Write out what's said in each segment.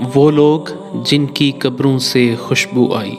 وہ لوگ جن کی قبروں سے خوشبو آئی۔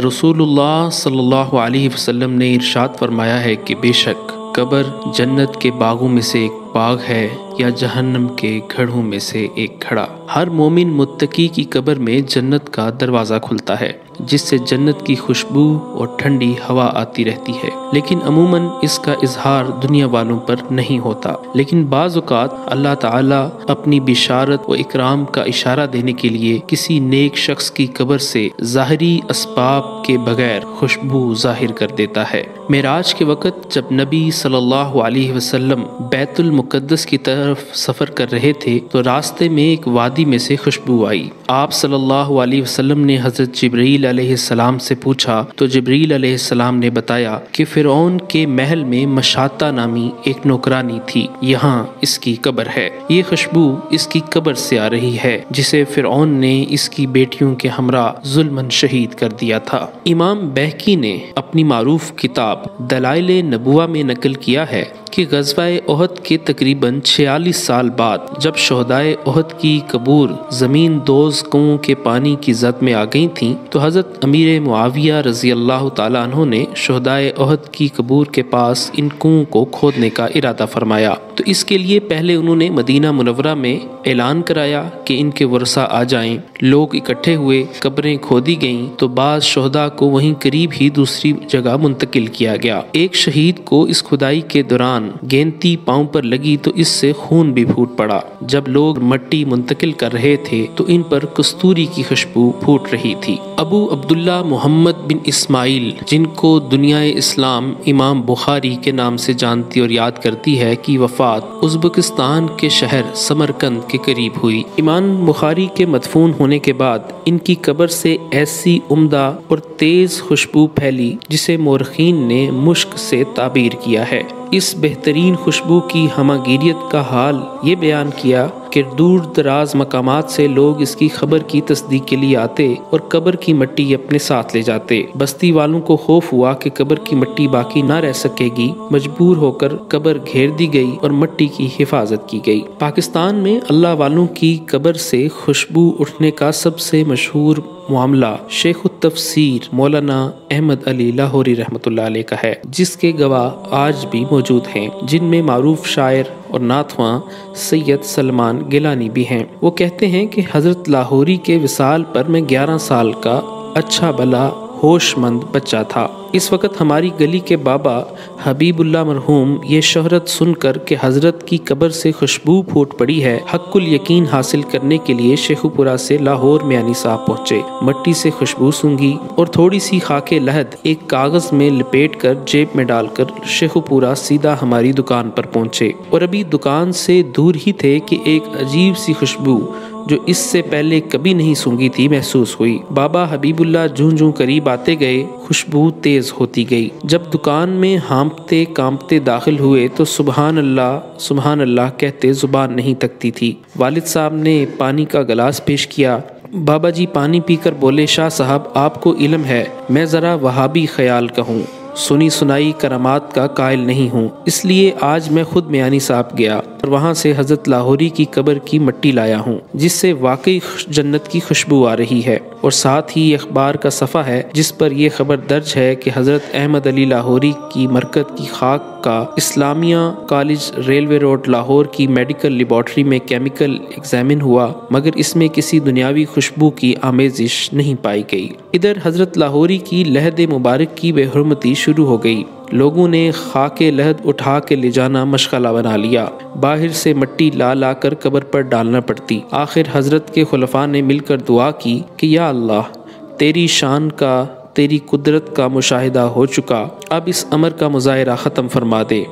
رسول اللہ صلی اللہ علیہ وسلم نے ارشاد فرمایا ہے کہ بے شک قبر جنت کے باغوں میں سے ایک باغ ہے یا جہنم کے گھڑوں میں سے ایک گھڑا۔ ہر مومن متقی کی قبر میں جنت کا دروازہ کھلتا ہے جس سے جنت کی خوشبو اور ٹھنڈی ہوا آتی رہتی ہے، لیکن عموماً اس کا اظہار دنیا والوں پر نہیں ہوتا۔ لیکن بعض اوقات اللہ تعالیٰ اپنی بشارت و اکرام کا اشارہ دینے کے لیے کسی نیک شخص کی قبر سے ظاہری اسباب کے بغیر خوشبو ظاہر کر دیتا ہے۔ معراج کے وقت جب نبی صلی اللہ علیہ وسلم بیت المقدس کی طرف سفر کر رہے تھے تو راستے میں ایک وادی میں سے خوشبو آئی۔ آپ صلی اللہ علیہ وسلم نے حضرت جبرائیل علیہ السلام سے پوچھا تو جبرائیل علیہ السلام نے بتایا کہ فرعون کے محل میں مشاطہ نامی ایک نوکرانی تھی، یہاں اس کی قبر ہے۔ یہ خوشبو اس کی قبر سے آ رہی ہے جسے فرعون نے اس کی بیٹیوں کے ہمراہ ظلماً شہید کر دیا تھا۔ امام بہقی نے اپنی معروف کتاب دلائل نبوہ میں نقل کیا ہے کہ غزوہ احد کے تقریباً 46 سال بعد جب شہدائے احد کی قبور زمین دوز کنووں کے پانی کی زد میں آ گئی تھیں تو حضرت امیر معاویہ رضی اللہ تعالیٰ عنہ نے شہدائے احد کی قبور کے پاس ان کنووں کو کھودنے کا ارادہ فرمایا۔ تو اس کے لیے پہلے انہوں نے مدینہ منورہ میں اعلان کرایا کہ ان کے ورثاء آ جائیں۔ لوگ اکٹھے ہوئے، قبریں کھودی گئیں تو بعض شہداء کو وہیں قریب ہی دوسری جگہ منتقل کیا گیا۔ ایک شہید کو اس کھدائی کے دوران گینتی پاؤں پر لگی تو اس سے خون بھی پھوٹ پڑا۔ جب لوگ مٹی منتقل کر رہے تھے تو ان پر کستوری کی خوشبو پھوٹ رہی تھی۔ ابو عبداللہ محمد بن اسماعیل، جن کو دنیا اسلام امام بخاری کے نام سے جانتی اور یاد کرتی ہے، کی وفات ازبکستان کے شہر سمرقند کے قریب ہوئی۔ امام بخاری کے مدفون ہونے کے بعد ان کی قبر سے ایسی عمدہ اور تیز خوشبو پھیلی جسے مورخین نے مشک سے تعبیر کیا ہے۔ اس بہترین خوشبو کی ہمہ گیریت کا حال یہ بیان کیا کہ دور دراز مقامات سے لوگ اس کی خبر کی تصدیق کے لیے آتے اور قبر کی مٹی اپنے ساتھ لے جاتے۔ بستی والوں کو خوف ہوا کہ قبر کی مٹی باقی نہ رہ سکے گی، مجبور ہو کر قبر گھیر دی گئی اور مٹی کی حفاظت کی گئی۔ پاکستان میں اللہ والوں کی قبر سے خوشبو اٹھنے کا سب سے مشہور معاملہ شیخ التفسیر مولانا احمد علی لاہوری رحمۃ اللہ علیہ کا ہے، جس کے گواہ آج بھی موجود ہیں، جن میں معروف شاعر اور نعت خواں سید سلمان گیلانی بھی ہیں۔ وہ کہتے ہیں کہ حضرت لاہوری کے وصال پر میں 11 سال کا اچھا بھلا ہوش مند بچہ تھا۔ اس وقت ہماری گلی کے بابا حبیب اللہ مرحوم یہ شہرت سن کر کہ حضرت کی قبر سے خوشبو پھوٹ پڑی ہے، حق الیقین حاصل کرنے کے لیے شیخو پورہ سے لاہور میانی صاحب پہنچے۔ مٹی سے خوشبو سونگھی اور تھوڑی سی خاک لحد ایک کاغذ میں لپیٹ کر جیب میں ڈال کر شیخو پورہ سیدھا ہماری دکان پر پہنچے، اور ابھی دکان سے دور ہی تھے کہ ایک عجیب سی خوشبو جو اس سے پہلے کبھی نہیں سونگھی تھی محسوس ہوئی۔ بابا حبیب اللہ جوں جوں قریب آتے گئے خوشبو تیز ہوتی گئی۔ جب دکان میں ہانپتے کانپتے داخل ہوئے تو سبحان اللہ کہتے زبان نہیں تکتی تھی۔ والد صاحب نے پانی کا گلاس پیش کیا۔ بابا جی پانی پی کر بولے، شاہ صاحب آپ کو علم ہے میں ذرا وہابی خیال کا ہوں، سنی سنائی کرامات کا قائل نہیں ہوں، اس لیے آج میں خود میانی صاحب گیا اور وہاں سے حضرت لاہوری کی قبر کی مٹی لایا ہوں جس سے واقعی جنت کی خوشبو آ رہی ہے، اور ساتھ ہی اخبار کا صفحہ ہے جس پر یہ خبر درج ہے کہ حضرت احمد علی لاہوری کی مرکز کی خاک کا اسلامیہ کالج ریلوے روڈ لاہور کی میڈیکل لیبارٹری میں کیمیکل ایگزامن ہوا مگر اس میں کسی دنیاوی خوشبو کی آمیزش نہیں پائی گئی۔ ادھر حضرت لاہوری کی لحد مبارک کی بے حرمتی شروع ہو گئی۔ لوگوں نے خاک لحد اٹھا کے لے جانا مشغلہ بنا لیا، باہر سے مٹی لا کر قبر پر ڈالنا پڑتی۔ آخر حضرت کے خلفاء نے مل کر دعا کی کہ یا اللہ تیری شان کا، تیری قدرت کا مشاہدہ ہو چکا، اب اس امر کا مظاہرہ ختم فرما دے۔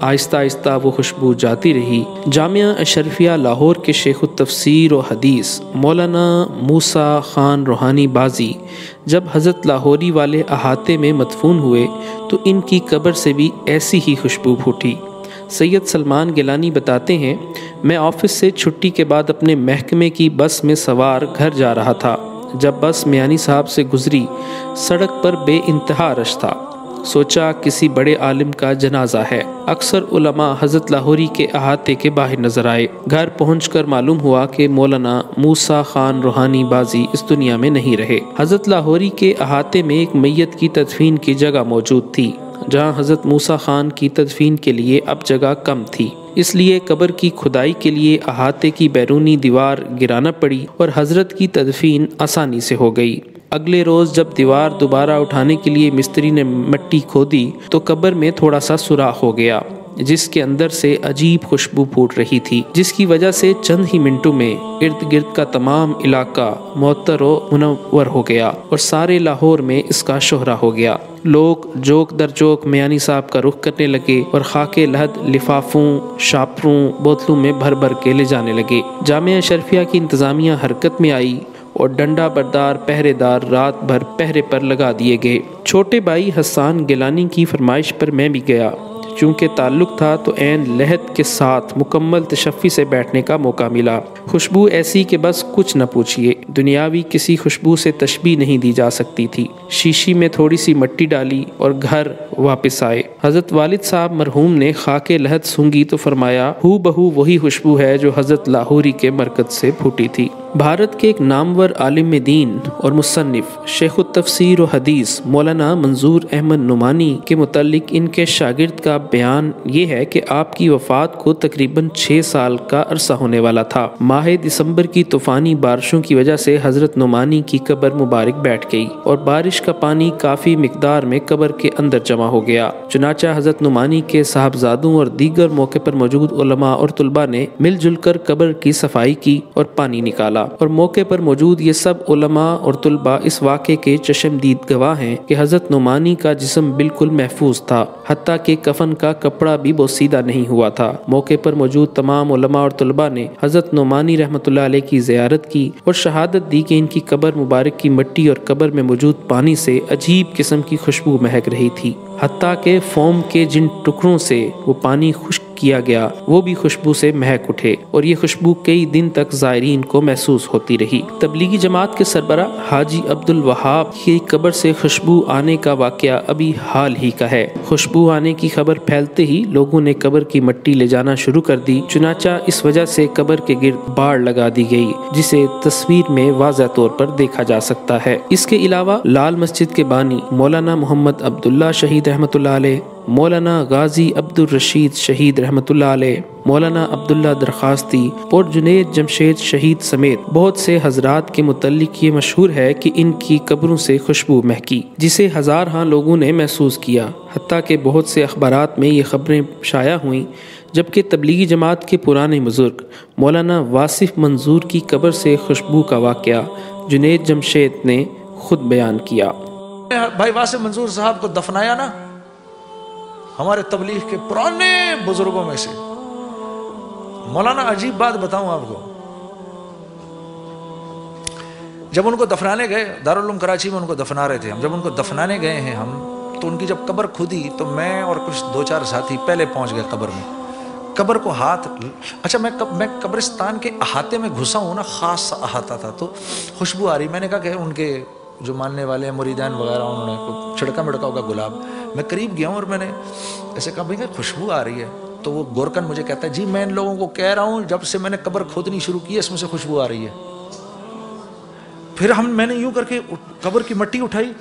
آہستہ آہستہ وہ خوشبو جاتی رہی۔ جامعہ اشرفیہ لاہور کے شیخ التفسیر و حدیث مولانا موسیٰ خان روحانی بازی جب حضرت لاہوری والے احاطے میں مدفون ہوئے تو ان کی قبر سے بھی ایسی ہی خوشبو پھوٹی۔ سید سلمان گیلانی بتاتے ہیں، میں آفس سے چھٹی کے بعد اپنے محکمے کی بس میں سوار گھر جا رہا تھا۔ جب بس میانی صاحب سے گزری، سڑک پر بے انتہا رش تھا۔ سوچا کسی بڑے عالم کا جنازہ ہے۔ اکثر علماء حضرت لاہوری کے احاطے کے باہر نظر آئے۔ گھر پہنچ کر معلوم ہوا کہ مولانا موسیٰ خان روحانی بازی اس دنیا میں نہیں رہے۔ حضرت لاہوری کے احاطے میں ایک میت کی تدفین کی جگہ موجود تھی، جہاں حضرت موسیٰ خان کی تدفین کے لیے اب جگہ کم تھی، اس لیے قبر کی کھدائی کے لیے احاطے کی بیرونی دیوار گرانا پڑی اور حضرت کی تدفین آسانی سے ہو گئی۔ اگلے روز جب دیوار دوبارہ اٹھانے کے لیے مستری نے مٹی کھودی تو قبر میں تھوڑا سا سوراخ ہو گیا، جس کے اندر سے عجیب خوشبو پھوٹ رہی تھی، جس کی وجہ سے چند ہی منٹوں میں ارد گرد کا تمام علاقہ معطر و منور ہو گیا اور سارے لاہور میں اس کا شہرہ ہو گیا۔ لوگ جوک در جوک میانی صاحب کا رخ کرنے لگے اور خاک لحد لفافوں، شاپروں، بوتلوں میں بھر بھر کے لے جانے لگے۔ جامعہ اشرفیہ کی انتظامیہ حرکت میں آئی اور ڈنڈا بردار پہرے دار رات بھر پہرے پر لگا دیے گئے۔ چھوٹے بھائی حسان گیلانی کی فرمائش پر میں بھی گیا۔ چونکہ تعلق تھا تو عین لحد کے ساتھ مکمل تشفی سے بیٹھنے کا موقع ملا۔ خوشبو ایسی کہ بس کچھ نہ پوچھئے، دنیاوی کسی خوشبو سے تشبیہ نہیں دی جا سکتی تھی۔ شیشی میں تھوڑی سی مٹی ڈالی اور گھر واپس آئے۔ حضرت والد صاحب مرحوم نے خاک لحد سونگھی تو فرمایا، ہو بہو وہی خوشبو ہے جو حضرت لاہوری کے مرکز سے پھوٹی تھی۔ بھارت کے ایک نامور عالم دین اور مصنف شیخ التفسیر و حدیث مولانا منظور احمد نعمانی کے متعلق ان کے شاگرد کا بیان یہ ہے کہ آپ کی وفات کو تقریباً 6 سال کا عرصہ ہونے والا تھا۔ ماہ دسمبر کی طوفانی بارشوں کی وجہ سے حضرت نعمانی کی قبر مبارک بیٹھ گئی اور بارش کا پانی کافی مقدار میں قبر کے اندر جمع ہو گیا۔ چنانچہ حضرت نعمانی کے صاحبزادوں اور دیگر موقع پر موجود علماء اور طلباء نے مل جل کر قبر کی صفائی کی اور پانی نکالا، اور موقع پر موجود یہ سب علماء اور طلباء اس واقعے کے چشمدید گواہ ہیں کہ حضرت نعمانی کا جسم بالکل محفوظ تھا، حتیٰ کہ کفن کا کپڑا بھی بوسیدہ نہیں ہوا تھا۔ موقع پر موجود تمام علماء اور طلباء نے حضرت نعمانی رحمۃ اللہ علیہ کی زیارت کی اور شہادت دی کہ ان کی قبر مبارک کی مٹی اور قبر میں موجود پانی سے عجیب قسم کی خوشبو مہک رہی تھی، حتیٰ کہ فوم کے جن ٹکڑوں سے وہ پانی خشک کیا گیا وہ بھی خوشبو سے مہک اٹھے، اور یہ خوشبو کئی دن تک زائرین کو محسوس ہوتی رہی۔ تبلیغی جماعت کے سربراہ حاجی عبد الوہاب کی قبر سے خوشبو آنے کا واقعہ ابھی حال ہی کا ہے۔ خوشبو آنے کی خبر پھیلتے ہی لوگوں نے قبر کی مٹی لے جانا شروع کر دی، چنانچہ اس وجہ سے قبر کے گرد باڑ لگا دی گئی، جسے تصویر میں واضح طور پر دیکھا جا سکتا ہے۔ اس کے علاوہ لال مسجد کے بانی مولانا محمد عبداللہ شہید رحمۃ اللہ علیہ، مولانا غازی عبد الرشید شہید رحمۃ اللہ علیہ، مولانا عبداللہ درخواستی اور جنید جمشید شہید سمیت بہت سے حضرات کے متعلق یہ مشہور ہے کہ ان کی قبروں سے خوشبو مہکی، جسے ہزارہاں لوگوں نے محسوس کیا، حتیٰ کہ بہت سے اخبارات میں یہ خبریں شائع ہوئیں، جبکہ تبلیغی جماعت کے پرانے بزرگ مولانا واصف منظور کی قبر سے خوشبو کا واقعہ جنید جمشید نے خود بیان کیا۔ بھائی واصف منظور صاحب کو دفنایا نا ہمارے تبلیغ کے پرانے بزرگوں میں سے۔ مولانا عجیب بات بتاؤں آپ کو، جب ان کو دفنانے گئے دارالعلوم کراچی میں ان کو دفنا رہے تھے ہم، جب ان کو دفنانے گئے ہیں ہم تو ان کی جب قبر کھودی تو میں اور کچھ 2-4 ساتھی پہلے پہنچ گئے قبر میں، قبر کو ہاتھ اچھا میں قبرستان کے احاطے میں گھسا ہوں نا، خاص سا احاطہ تھا تو خوشبو آ رہی، میں نے کہا کہ ان کے جو ماننے والے ہیں مریدان وغیرہ انہوں نے چھڑکا مڑکا ہوگا گلاب، میں قریب گیا ہوں اور میں نے ایسے کہا بھائی خوشبو آ رہی ہے، تو وہ گورکن مجھے کہتا ہے جی میں ان لوگوں کو کہہ رہا ہوں جب سے میں نے قبر کھودنی شروع کی ہے اس میں سے خوشبو آ رہی ہے۔ پھر میں نے یوں کر کے قبر کی مٹی اٹھائی،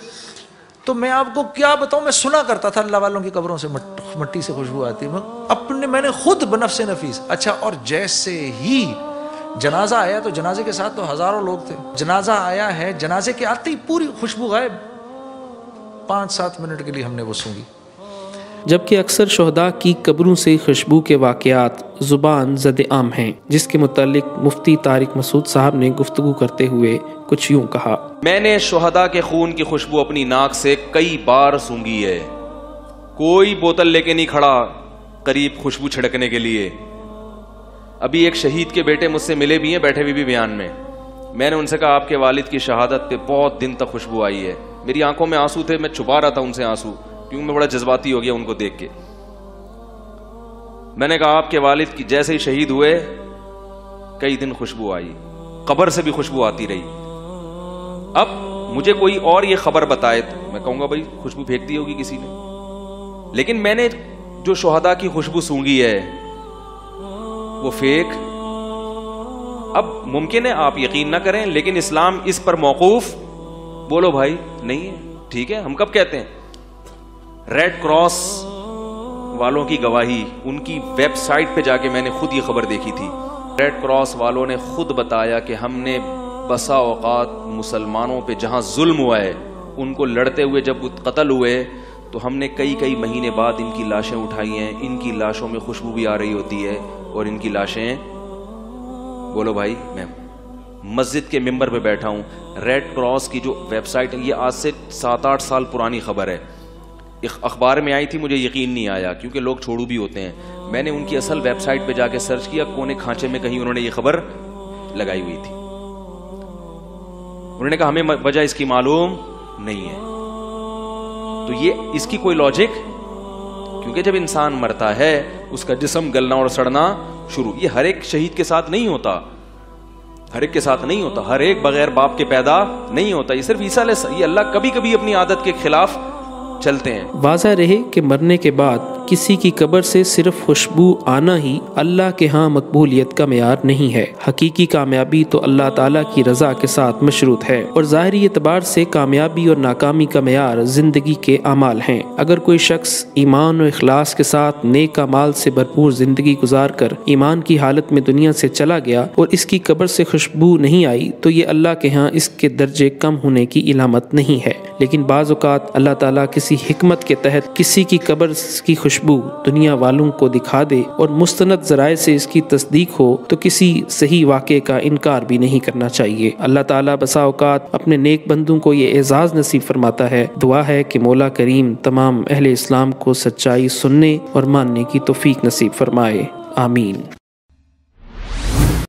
تو میں آپ کو کیا بتاؤں، میں سنا کرتا تھا اللہ والوں کی قبروں سے مٹی سے خوشبو آتی ہے، میں نے خود بنفس نفیس۔ اچھا، اور جیسے ہی جنازہ آیا تو جنازے کے ساتھ تو ہزاروں لوگ تھے، جنازہ آیا ہے، جنازے کے آتے ہی پوری خوشبو غائب، 5-7 منٹ کے لیے ہم نے وہ سونگھی۔ جبکہ اکثر شہداء کی قبروں سے خوشبو کے واقعات زبان زد عام ہیں، جس کے متعلق مفتی طارق مسعود صاحب نے گفتگو کرتے ہوئے کچھ یوں کہا، میں نے شہداء کے خون کی خوشبو اپنی ناک سے کئی بار سونگھی ہے، کوئی بوتل لے کے نہیں کھڑا قریب خوشبو چھڑکنے کے لیے۔ ابھی ایک شہید کے بیٹے مجھ سے ملے بھی ہیں بیٹھے ہوئے بھی بیان میں نے ان سے کہا آپ کے والد کی شہادت پہ بہت دن تک خوشبو آئی ہے، میری آنکھوں میں آنسو تھے، میں چھپا رہا تھا ان سے آنسو کیونکہ میں بڑا جذباتی ہو گیا ان کو دیکھ کے۔ میں نے کہا آپ کے والد کی جیسے ہی شہید ہوئے کئی دن خوشبو آئی، قبر سے بھی خوشبو آتی رہی۔ اب مجھے کوئی اور یہ خبر بتائے تو میں کہوں گا بھائی خوشبو پھینک دی ہوگی کسی نے، لیکن میں نے جو شہداء کی خوشبو سونگھی ہے وہ فیک. اب ممکن ہے آپ یقین نہ کریں لیکن اسلام اس پر موقوف بولو بھائی نہیں ہے. ٹھیک ہے, ہم کب کہتے ہیں؟ ریڈ کراس والوں کی گواہی, ان کی ویب سائٹ پہ جا کے میں نے خود یہ خبر دیکھی تھی. ریڈ کراس والوں نے خود بتایا کہ ہم نے بسا اوقات مسلمانوں پہ جہاں ظلم ہوا ہے ان کو لڑتے ہوئے جب قتل ہوئے تو ہم نے کئی مہینے بعد ان کی لاشیں اٹھائی ہیں. ان کی لاشوں میں خوشبو بھی آ رہی ہوتی ہے اور ان کی لاشیں, بولو بھائی, میں مسجد کے ممبر پہ بیٹھا ہوں. ریڈ کراس کی جو ویب سائٹ ہے یہ آج سے 7-8 سال پرانی خبر ہے. اخبار میں آئی تھی, مجھے یقین نہیں آیا کیونکہ لوگ چھوڑو بھی ہوتے ہیں. میں نے ان کی اصل ویب سائٹ پہ جا کے سرچ کیا, کونے کھانچے میں کہیں انہوں نے یہ خبر لگائی ہوئی تھی. انہوں نے کہا ہمیں وجہ اس کی معلوم نہیں ہے. تو یہ اس کی کوئی لاجک, کیونکہ جب انسان مرتا ہے اس کا جسم گلنا اور سڑنا شروع, یہ ہر ایک شہید کے ساتھ نہیں ہوتا, ہر ایک کے ساتھ نہیں ہوتا, ہر ایک بغیر باپ کے پیدا نہیں ہوتا. یہ صرف عیسیٰ علیہ, یہ اللہ کبھی کبھی اپنی عادت کے خلاف چلتے ہیں. واضح رہے کہ مرنے کے بعد کسی کی قبر سے صرف خوشبو آنا ہی اللہ کے ہاں مقبولیت کا معیار نہیں ہے. حقیقی کامیابی تو اللہ تعالیٰ کی رضا کے ساتھ مشروط ہے, اور ظاہری اعتبار سے کامیابی اور ناکامی کا معیار زندگی کے اعمال ہیں. اگر کوئی شخص ایمان و اخلاص کے ساتھ نیک اعمال سے بھرپور زندگی گزار کر ایمان کی حالت میں دنیا سے چلا گیا اور اس کی قبر سے خوشبو نہیں آئی تو یہ اللہ کے ہاں اس کے درجے کم ہونے کی علامت نہیں ہے. لیکن بعض اوقات اللہ تعالیٰ کسی حکمت کے تحت کسی کی قبر کی خوشبو دنیا والوں کو دکھا دے اور مستند ذرائع سے اس کی تصدیق ہو تو کسی صحیح واقعے کا انکار بھی نہیں کرنا چاہیے. اللہ تعالیٰ بسا اوقات اپنے نیک بندوں کو یہ اعزاز نصیب فرماتا ہے. دعا ہے کہ مولا کریم تمام اہل اسلام کو سچائی سننے اور ماننے کی توفیق نصیب فرمائے. آمین.